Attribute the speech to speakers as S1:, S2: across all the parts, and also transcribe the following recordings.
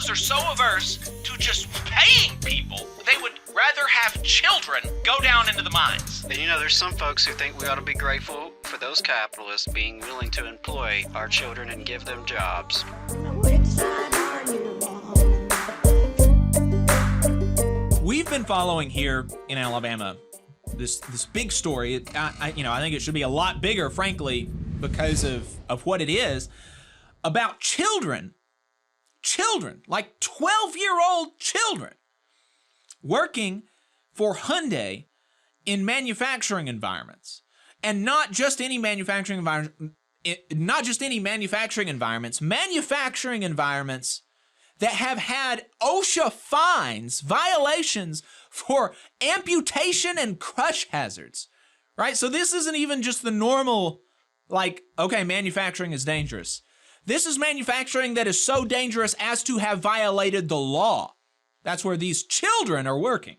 S1: CEOs are so averse to just paying people, they would rather have children go down into the mines.
S2: And there's some folks who think we ought to be grateful for those capitalists being willing to employ our children and give them jobs.
S3: We've been following here in Alabama this big story. I think it should be a lot bigger, frankly, because of what it is, about children, like 12-year-old children, working for Hyundai in manufacturing environments. And not just any manufacturing environments, manufacturing environments that have had OSHA fines, violations for amputation and crush hazards, right? So this isn't even just the normal, like, okay, manufacturing is dangerous. This is manufacturing that is so dangerous as to have violated the law. That's where these children are working.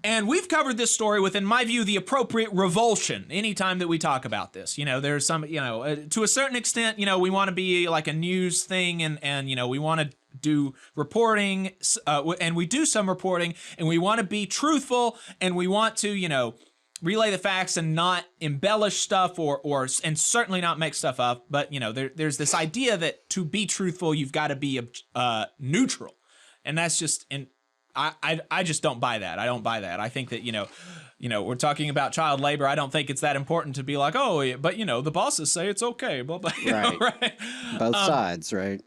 S3: And we've covered this story with, in my view, the appropriate revulsion anytime that we talk about this. There's some, to a certain extent, we want to be like a news thing and we want to do reporting, and we do some reporting, and we want to be truthful, and we want to, relay the facts and not embellish stuff and certainly not make stuff up. But, there's this idea that to be truthful, you've got to be neutral. And that's just, I just don't buy that. I don't buy that. I think that, we're talking about child labor. I don't think it's that important to be like, oh, but, the bosses say it's okay. Blah, blah,
S4: right.
S3: Right.
S4: Both sides, right?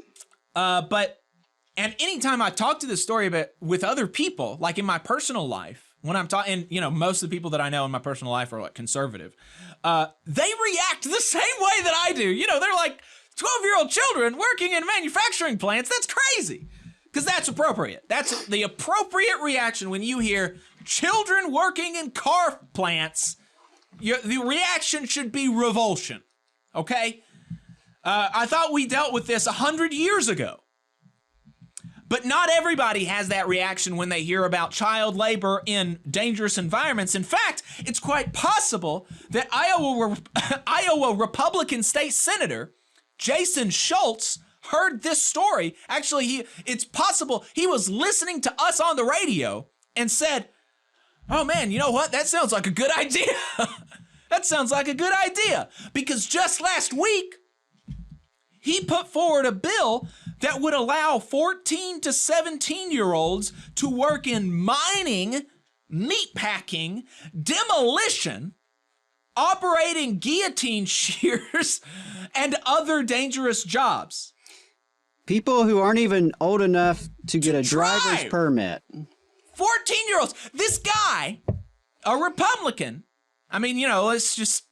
S3: And anytime I talk to this story with other people, like in my personal life, when I'm talking, most of the people that I know in my personal life are like conservative, they react the same way that I do. They're like 12-year-old children working in manufacturing plants. That's crazy. Because that's appropriate. That's the appropriate reaction when you hear children working in car plants. The reaction should be revulsion, okay? I thought we dealt with this 100 years ago. But not everybody has that reaction when they hear about child labor in dangerous environments. In fact, it's quite possible that Iowa Republican State Senator Jason Schultz heard this story. Actually, it's possible he was listening to us on the radio and said, oh man, you know what? That sounds like a good idea. That sounds like a good idea. Because just last week, he put forward a bill that would allow 14 to 17-year-olds to work in mining, meatpacking, demolition, operating guillotine shears, and other dangerous jobs.
S4: People who aren't even old enough to get a driver's permit.
S3: 14-year-olds. This guy, a Republican, it's just,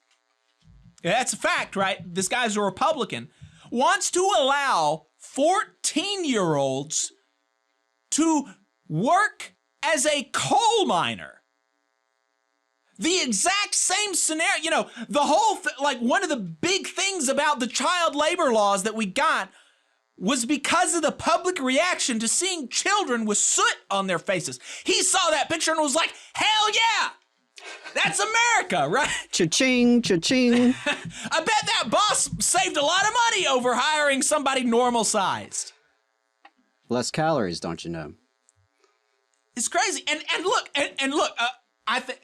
S3: that's a fact, right? This guy's a Republican, wants to allow 14-year-olds to work as a coal miner. The exact same scenario, the whole, one of the big things about the child labor laws that we got was because of the public reaction to seeing children with soot on their faces. He saw that picture and was like, hell yeah, that's America, right?
S4: Cha-ching, cha-ching.
S3: I bet that boss saved a lot of money over hiring somebody normal sized.
S4: Less calories, don't you know?
S3: It's crazy. And look,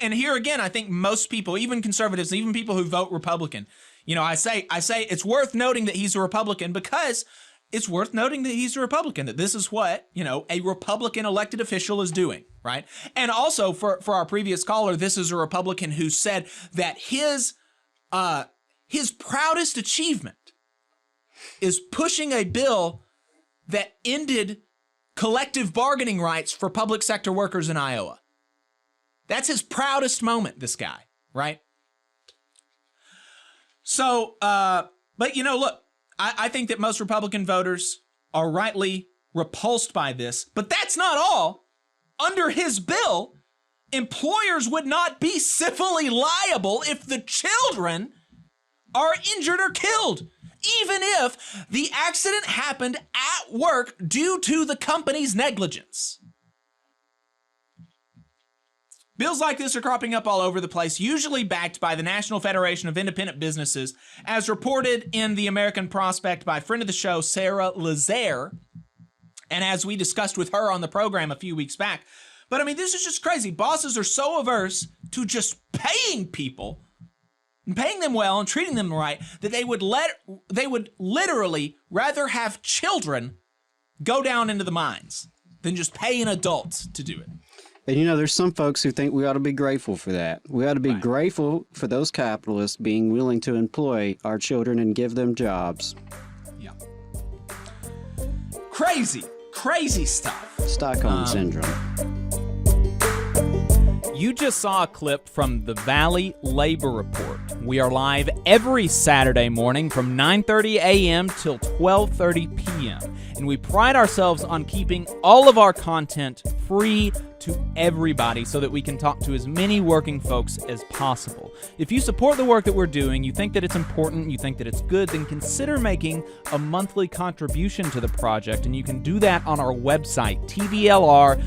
S3: and here again, I think most people, even conservatives, even people who vote Republican, I say it's worth noting that he's a Republican because it's worth noting that he's a Republican, that this is what, a Republican elected official is doing, right? And also for our previous caller, this is a Republican who said that his proudest achievement is pushing a bill that ended collective bargaining rights for public sector workers in Iowa. That's his proudest moment, this guy, right? So, but look, I think that most Republican voters are rightly repulsed by this, but that's not all. Under his bill, employers would not be civilly liable if the children are injured or killed, even if the accident happened at work due to the company's negligence. Bills like this are cropping up all over the place, usually backed by the National Federation of Independent Businesses, as reported in the American Prospect by friend of the show, Sarah Lazaire, and as we discussed with her on the program a few weeks back. But I mean, this is just crazy. Bosses are so averse to just paying people and paying them well and treating them right that they would literally rather have children go down into the mines than just pay an adult to do it.
S4: And you know, there's some folks who think we ought to be grateful for that. We ought to be grateful for those capitalists being willing to employ our children and give them jobs.
S3: Yeah. Crazy stuff.
S4: Stockholm Syndrome.
S5: You just saw a clip from the Valley Labor Report. We are live every Saturday morning from 9:30 a.m. till 12:30 p.m. And we pride ourselves on keeping all of our content free to everybody so that we can talk to as many working folks as possible. If you support the work that we're doing, you think that it's important, you think that it's good, then consider making a monthly contribution to the project. And you can do that on our website, tvlr.fm.